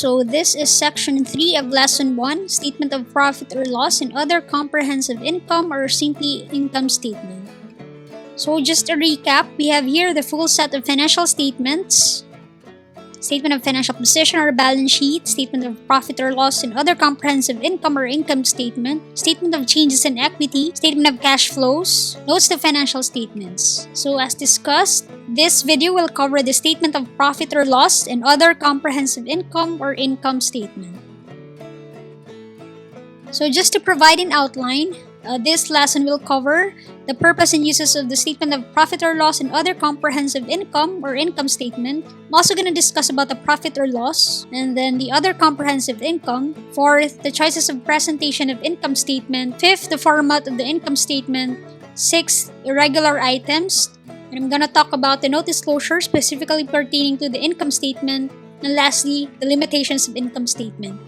So this is section 3 of lesson 1, statement of profit or loss and other comprehensive income or simply income statement. So just a recap, we have here the full set of financial statements, statement of financial position or balance sheet, statement of profit or loss and other comprehensive income or income statement, statement of changes in equity, statement of cash flows, notes to financial statements. So as discussed, this video will cover the statement of profit or loss and other comprehensive income or income statement. So just to provide an outline, this lesson will cover the purpose and uses of the statement of profit or loss and other comprehensive income or income statement. I'm also going to discuss about the profit or loss and then the other comprehensive income. Fourth, the choices of presentation of income statement. Fifth, the format of the income statement. Sixth, irregular items. And I'm going to talk about the note disclosure specifically pertaining to the income statement. And lastly, the limitations of income statement.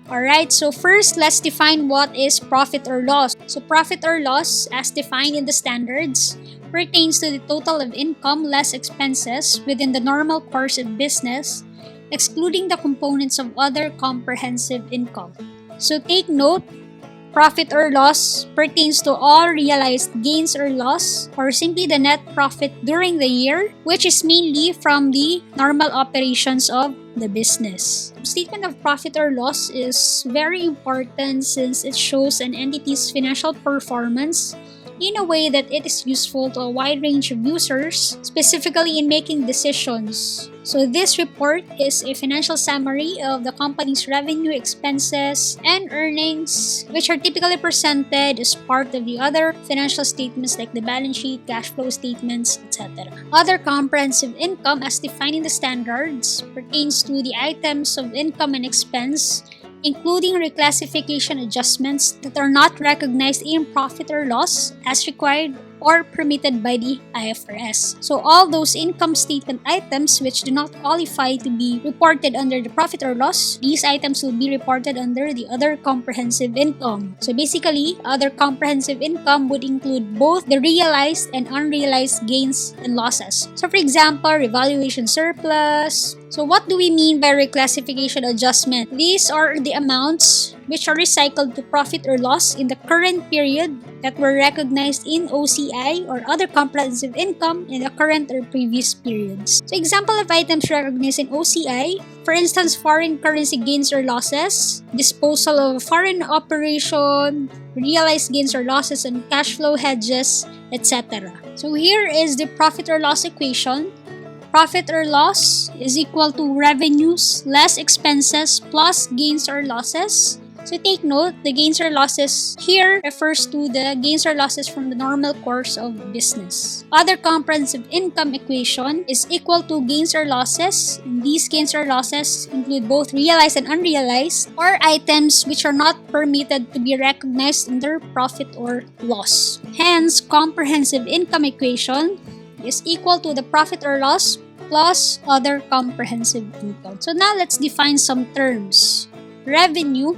Alright, so first, let's define what is profit or loss. So profit or loss, as defined in the standards, pertains to the total of income less expenses within the normal course of business, excluding the components of other comprehensive income. So take note, profit or loss pertains to all realized gains or loss or simply the net profit during the year, which is mainly from the normal operations of the business. Statement of profit or loss is very important since it shows an entity's financial performance in a way that it is useful to a wide range of users, specifically in making decisions. So this report is a financial summary of the company's revenue, expenses, and earnings, which are typically presented as part of the other financial statements like the balance sheet, cash flow statements, etc. Other comprehensive income, as defined in the standards, pertains to the items of income and expense, including reclassification adjustments that are not recognized in profit or loss as required or permitted by the IFRS. So all those income statement items which do not qualify to be reported under the profit or loss, these items will be reported under the other comprehensive income. So basically, other comprehensive income would include both the realized and unrealized gains and losses. So for example, revaluation surplus. So what do we mean by reclassification adjustment? These are the amounts which are recycled to profit or loss in the current period that were recognized in OCI or other comprehensive income in the current or previous periods. So example of items recognized in OCI, for instance, foreign currency gains or losses, disposal of foreign operation, realized gains or losses on cash flow hedges, etc. So here is the profit or loss equation. Profit or loss is equal to revenues less expenses plus gains or losses. So take note, the gains or losses here refers to the gains or losses from the normal course of business. Other comprehensive income equation is equal to gains or losses. And these gains or losses include both realized and unrealized or items which are not permitted to be recognized under profit or loss. Hence, comprehensive income equation is equal to the profit or loss plus other comprehensive income. So now let's define some terms. Revenue,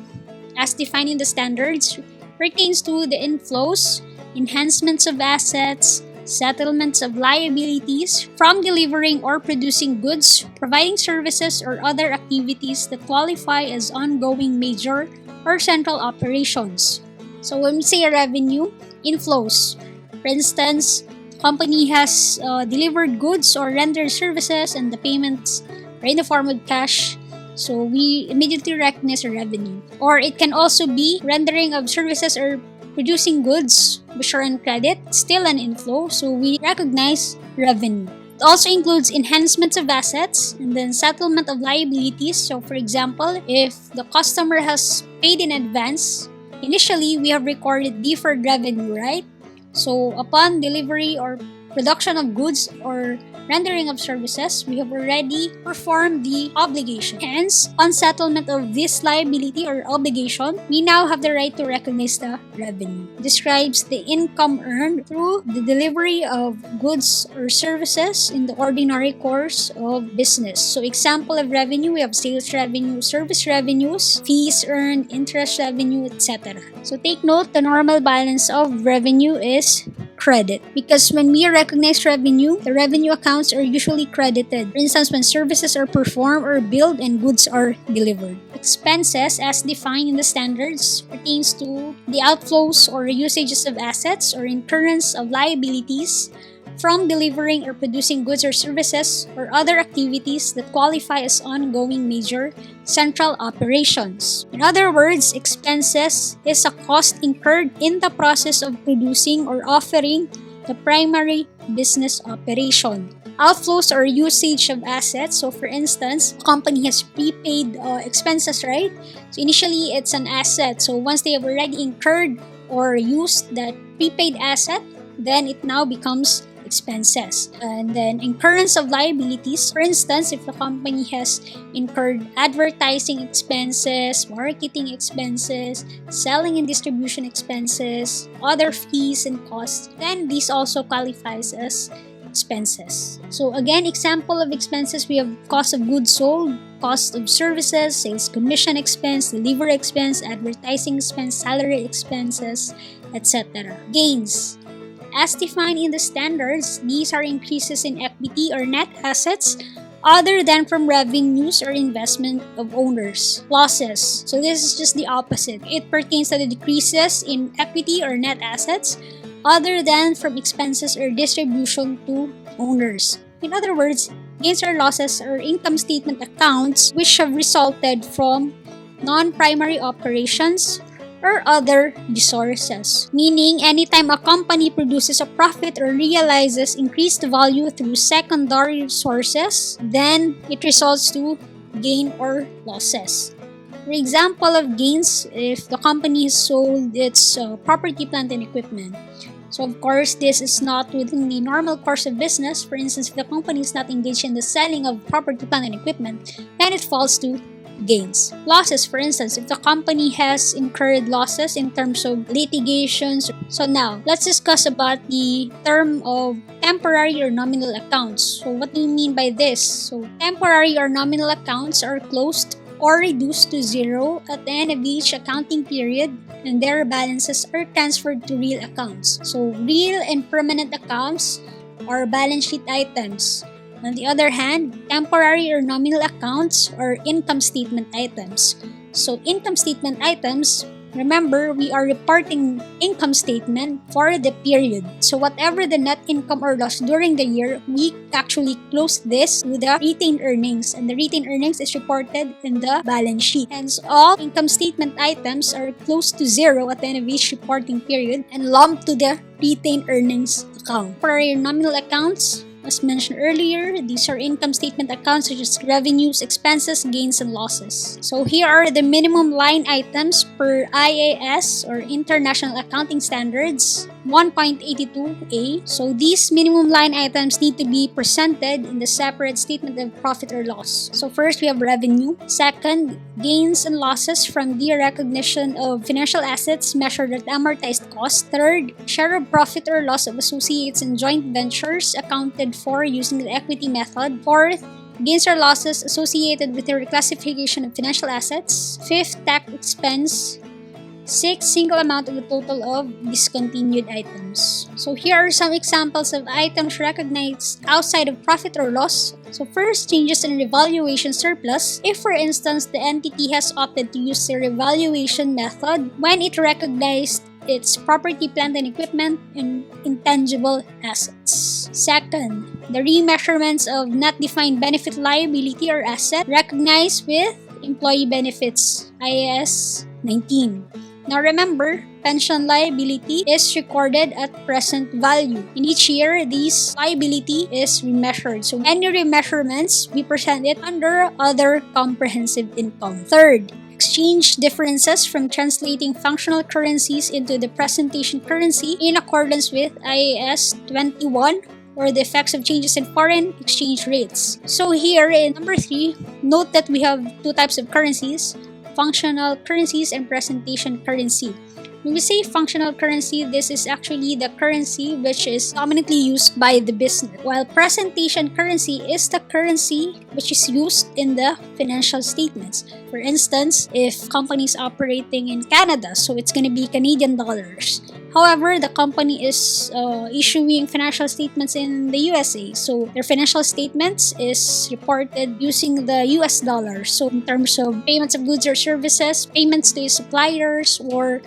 as defined in the standards, pertains to the inflows, enhancements of assets, settlements of liabilities from delivering or producing goods, providing services or other activities that qualify as ongoing major or central operations. So when we say revenue, inflows, for instance, company has delivered goods or rendered services and the payments are in the form of cash, so we immediately recognize a revenue. Or it can also be rendering of services or producing goods which are in credit, still an inflow, so we recognize revenue. It also includes enhancements of assets and then settlement of liabilities. So for example, if the customer has paid in advance, initially we have recorded deferred revenue, right? So upon delivery or production of goods or rendering of services, we have already performed the obligation. Hence, on settlement of this liability or obligation, we now have the right to recognize the revenue. It describes the income earned through the delivery of goods or services in the ordinary course of business. So example of revenue, we have sales revenue, service revenues, fees earned, interest revenue, etc. So take note, the normal balance of revenue is credit. Because when we recognize revenue, the revenue accounts are usually credited. For instance, when services are performed or billed and goods are delivered. Expenses, as defined in the standards, pertains to the outflows or usages of assets or incurrence of liabilities from delivering or producing goods or services or other activities that qualify as ongoing major central operations. In other words, expenses is a cost incurred in the process of producing or offering the primary business operation. Outflows or usage of assets. So for instance, a company has prepaid expenses, right? So initially, it's an asset. So once they have already incurred or used that prepaid asset, then it now becomes expenses. And then incurrence of liabilities. For instance, if the company has incurred advertising expenses, marketing expenses, selling and distribution expenses, other fees and costs, then these also qualifies as expenses. So again, example of expenses, we have cost of goods sold, cost of services, sales commission expense, delivery expense, advertising expense, salary expenses, etc. Gains. As defined in the standards, these are increases in equity or net assets other than from revenues or investment of owners. Losses. So this is just the opposite. It pertains to the decreases in equity or net assets other than from expenses or distribution to owners. In other words, gains or losses are income statement accounts which have resulted from non-primary operations or other resources. Meaning, anytime a company produces a profit or realizes increased value through secondary sources, then it results to gain or losses. For example of gains, if the company has sold its property, plant, and equipment. So of course, this is not within the normal course of business. For instance, if the company is not engaged in the selling of property, plant, and equipment, then it falls to gains. Losses, for instance, if the company has incurred losses in terms of litigations. So now, let's discuss about the term of temporary or nominal accounts. So what do you mean by this? So temporary or nominal accounts are closed or reduced to zero at the end of each accounting period, and their balances are transferred to real accounts. So real and permanent accounts are balance sheet items. On the other hand, temporary or nominal accounts are income statement items. So income statement items, remember, we are reporting income statement for the period. So whatever the net income or loss during the year, we actually close this with the retained earnings. And the retained earnings is reported in the balance sheet. Hence, all income statement items are close to zero at the end of each reporting period and lumped to the retained earnings account. Temporary or nominal accounts, as mentioned earlier, these are income statement accounts such as revenues, expenses, gains, and losses. So here are the minimum line items per IAS or International Accounting Standards 1.82a. So these minimum line items need to be presented in the separate statement of profit or loss. So first, we have revenue. Second, gains and losses from the recognition of financial assets measured at amortized cost. Third, share of profit or loss of associates and joint ventures accounted for using the equity method. Fourth, gains or losses associated with the reclassification of financial assets. Fifth, tax expense. Sixth, single amount of the total of discontinued items. So here are some examples of items recognized outside of profit or loss. So first, changes in revaluation surplus. If for instance, the entity has opted to use the revaluation method when it recognized its property, plant, and equipment and intangible assets. Second, the remeasurements of not defined benefit liability or asset recognized with employee benefits, IAS 19. Now remember, pension liability is recorded at present value. In each year, this liability is remeasured. So any remeasurements, we present it under other comprehensive income. Third, exchange differences from translating functional currencies into the presentation currency in accordance with IAS 21 or the effects of changes in foreign exchange rates. So here in number 3, note that we have two types of currencies: functional currencies and presentation currency. When we say functional currency, this is actually the currency which is dominantly used by the business, while presentation currency is the currency which is used in the financial statements. For instance, if company is operating in Canada, so it's going to be Canadian dollars. However, the company is issuing financial statements in the USA, so their financial statements is reported using the US dollar. So in terms of payments of goods or services, payments to its suppliers, or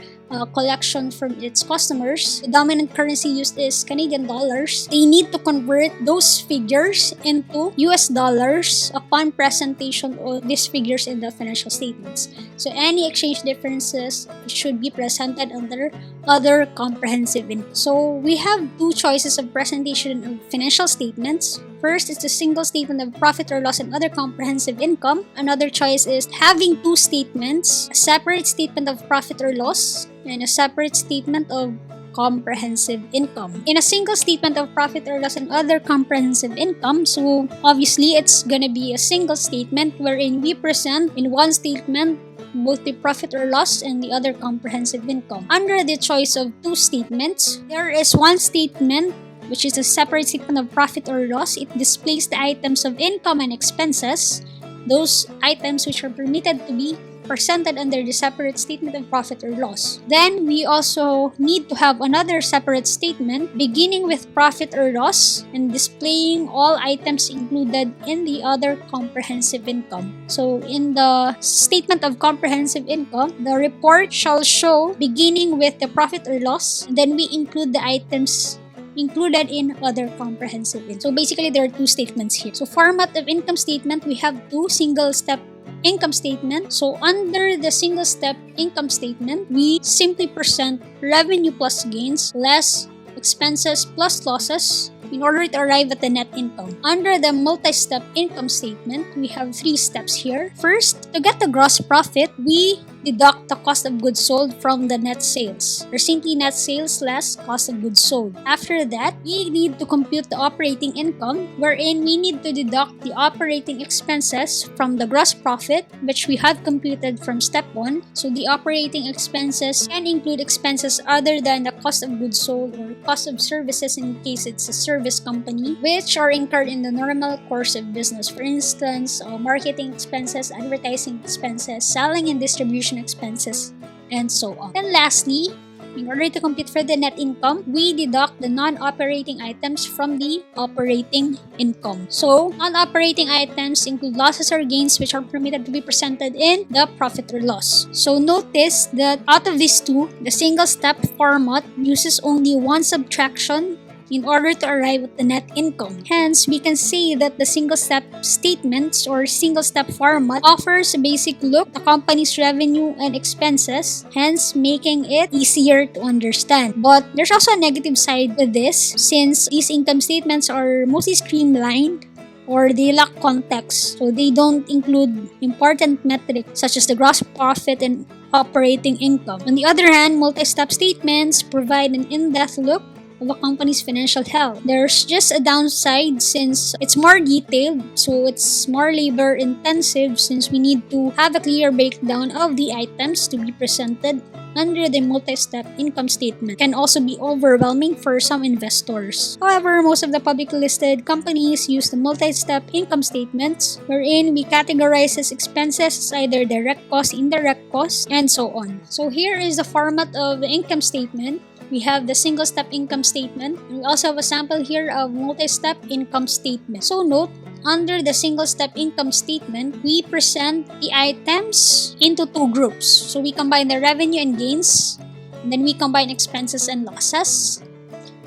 collection from its customers, the dominant currency used is Canadian dollars. They need to convert those figures into US dollars upon presentation of these figures in the financial statements. So any exchange differences should be presented under other comprehensive income. So we have two choices of presentation of financial statements. First is the single statement of profit or loss and other comprehensive income. Another choice is having two statements, a separate statement of profit or loss and a separate statement of comprehensive income. In a single statement of profit or loss and other comprehensive income, so obviously it's gonna be a single statement wherein we present in one statement both the profit or loss and the other comprehensive income. Under the choice of two statements, there is one statement which is a separate statement of profit or loss. It displays the items of income and expenses, those items which are permitted to be presented under the separate statement of profit or loss. Then we also need to have another separate statement beginning with profit or loss and displaying all items included in the other comprehensive income. So in the statement of comprehensive income, the report shall show beginning with the profit or loss, and then we include the items included in other comprehensive income. So basically there are two statements here. So format of income statement, we have two single step income statement. So under the single step income statement, we simply present revenue plus gains less expenses plus losses in order to arrive at the net income. Under the multi-step income statement, we have three steps here. First, to get the gross profit, we deduct the cost of goods sold from the net sales, or simply net sales less cost of goods sold. After that, we need to compute the operating income, wherein we need to deduct the operating expenses from the gross profit, which we have computed from step 1. So the operating expenses can include expenses other than the cost of goods sold or cost of services in case it's a service company, which are incurred in the normal course of business. For instance, marketing expenses, advertising expenses, selling and distribution expenses, and so on. And lastly, in order to compute for the net income, we deduct the non-operating items from the operating income. So, non-operating items include losses or gains which are permitted to be presented in the profit or loss. So, notice that out of these two, the single-step format uses only one subtraction in order to arrive at the net income. Hence, we can say that the single-step statements or single-step format offers a basic look at the company's revenue and expenses, hence making it easier to understand. But there's also a negative side to this, since these income statements are mostly streamlined or they lack context, so they don't include important metrics such as the gross profit and operating income. On the other hand, multi-step statements provide an in-depth look of a company's financial health. There's just a downside since it's more detailed, so it's more labor intensive since we need to have a clear breakdown of the items to be presented under the multi-step income statement. Can also be overwhelming for some investors. However, most of the publicly listed companies use the multi-step income statements, wherein we categorize as expenses as either direct cost, indirect cost, and so on. So here is the format of the income statement. We have the single-step income statement. And we also have a sample here of multi-step income statement. So note, under the single-step income statement, we present the items into two groups. So we combine the revenue and gains, and then we combine expenses and losses.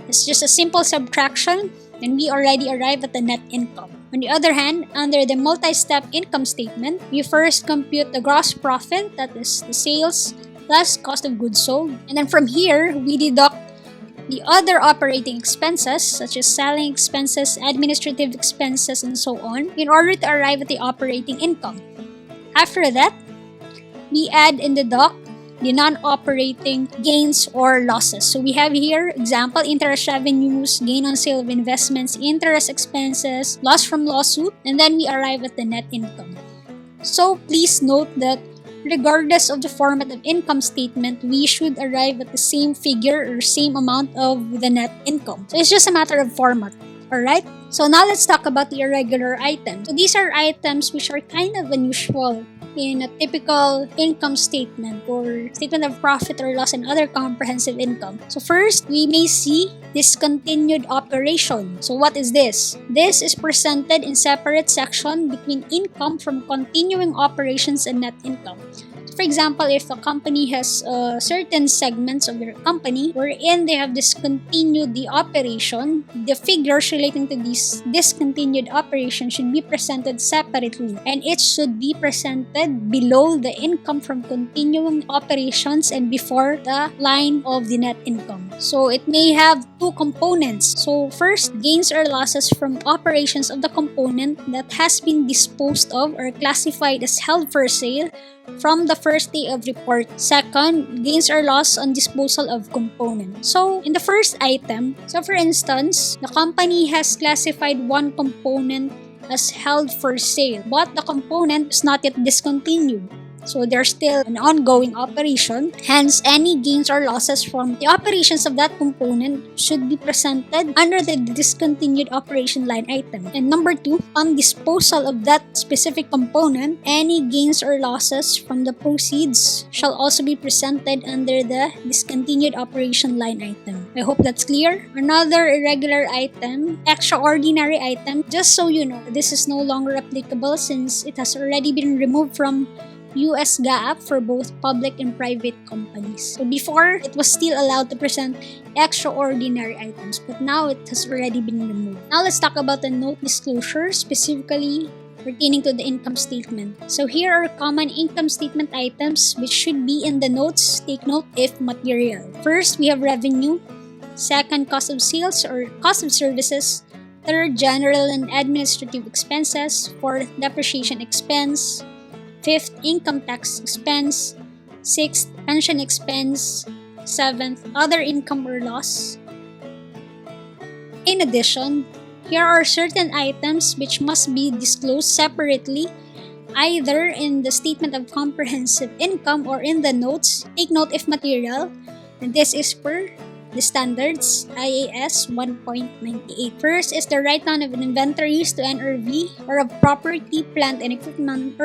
It's just a simple subtraction, and we already arrive at the net income. On the other hand, under the multi-step income statement, we first compute the gross profit, that is the sales, plus cost of goods sold. And then from here, we deduct the other operating expenses such as selling expenses, administrative expenses, and so on in order to arrive at the operating income. After that, we add and deduct the non-operating gains or losses. So we have here, example, interest revenues, gain on sale of investments, interest expenses, loss from lawsuit, and then we arrive at the net income. So please note that regardless of the format of income statement, we should arrive at the same figure or same amount of the net income. So it's just a matter of format. Alright? So now let's talk about the irregular items. So these are items which are kind of unusual in a typical income statement or statement of profit or loss and other comprehensive income. So first, we may see discontinued operation. So what is this? This is presented in separate section between income from continuing operations and net income. For example, if a company has certain segments of their company wherein they have discontinued the operation, the figures relating to this discontinued operation should be presented separately, and it should be presented below the income from continuing operations and before the line of the net income. So it may have two components. So first, gains or losses from operations of the component that has been disposed of or classified as held for sale from the first day of report. Second, gains or loss on disposal of component. So, in the first item, so for instance, the company has classified one component as held for sale, but the component is not yet discontinued. So there's still an ongoing operation. Hence, any gains or losses from the operations of that component should be presented under the discontinued operation line item. And number two, on disposal of that specific component, any gains or losses from the proceeds shall also be presented under the discontinued operation line item. I hope that's clear. Another irregular item, extraordinary item. Just so you know, this is no longer applicable since it has already been removed from US GAAP for both public and private companies. So before, it was still allowed to present extraordinary items, but now it has already been removed. Now let's talk about the note disclosure, specifically pertaining to the income statement. So here are common income statement items which should be in the notes. Take note if material. First, we have revenue. Second, cost of sales or cost of services. Third, general and administrative expenses. Fourth, depreciation expense. Fifth, income tax expense. Sixth, pension expense. Seventh, other income or loss. In addition, here are certain items which must be disclosed separately, either in the statement of comprehensive income or in the notes. Take note if material, and this is per the standards IAS 1.98. First is the write-down of inventories to NRV or of property, plant, and equipment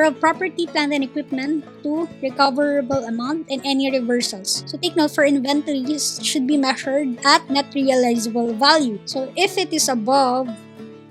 to recoverable amount and any reversals. So take note, for inventories should be measured at net realizable value. So if it is above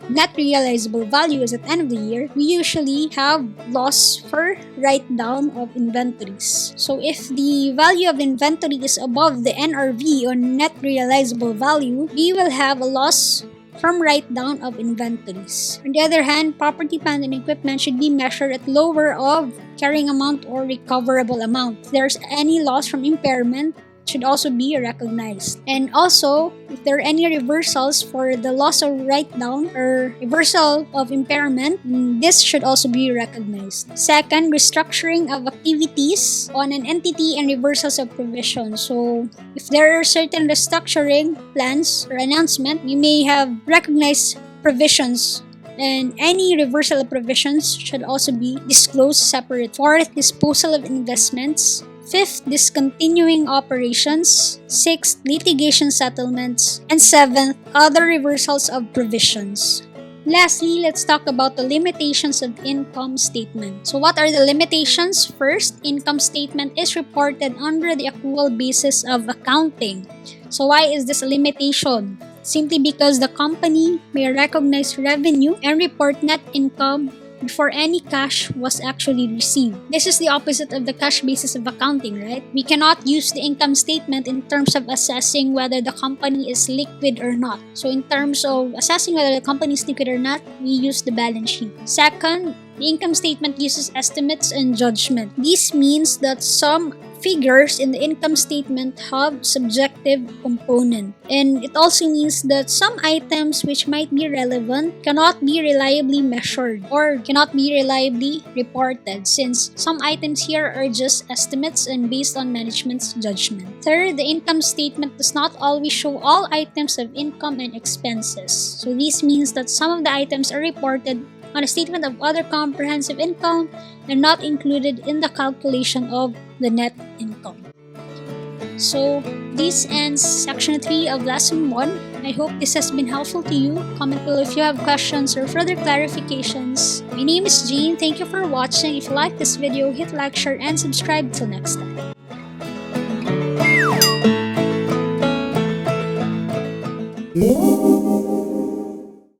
net realizable value is at the end of the year, we usually have loss for write-down of inventories. So if the value of inventory is above the NRV or net realizable value, we will have a loss from write-down of inventories. On the other hand, property, plant, and equipment should be measured at lower of carrying amount or recoverable amount. If there's any loss from impairment, should also be recognized. And also, if there are any reversals for the loss of write-down or reversal of impairment, this should also be recognized. Second, restructuring of activities on an entity and reversals of provision. So, if there are certain restructuring plans or announcement, we may have recognized provisions, and any reversal of provisions should also be disclosed separate. Fourth, disposal of investments. Fifth, discontinuing operations. Sixth, litigation settlements. And seventh, other reversals of provisions. Lastly, let's talk about the limitations of income statement. So what are the limitations? First, income statement is reported under the accrual basis of accounting. So why is this a limitation? Simply because the company may recognize revenue and report net income before any cash was actually received. This is the opposite of the cash basis of accounting, right? We cannot use the income statement in terms of assessing whether the company is liquid or not. So in terms of assessing whether the company is liquid or not, we use the balance sheet. Second, the income statement uses estimates and judgment. This means that some figures in the income statement have subjective component, and it also means that some items which might be relevant cannot be reliably measured or cannot be reliably reported, since some items here are just estimates and based on management's judgment. Third, the income statement does not always show all items of income and expenses. So this means that some of the items are reported on a statement of other comprehensive income and not included in the calculation of the net income. So, this ends section 3 of lesson 1. I hope this has been helpful to you. Comment below if you have questions or further clarifications. My name is Jean. Thank you for watching. If you like this video, hit like, share, and subscribe. Till next time.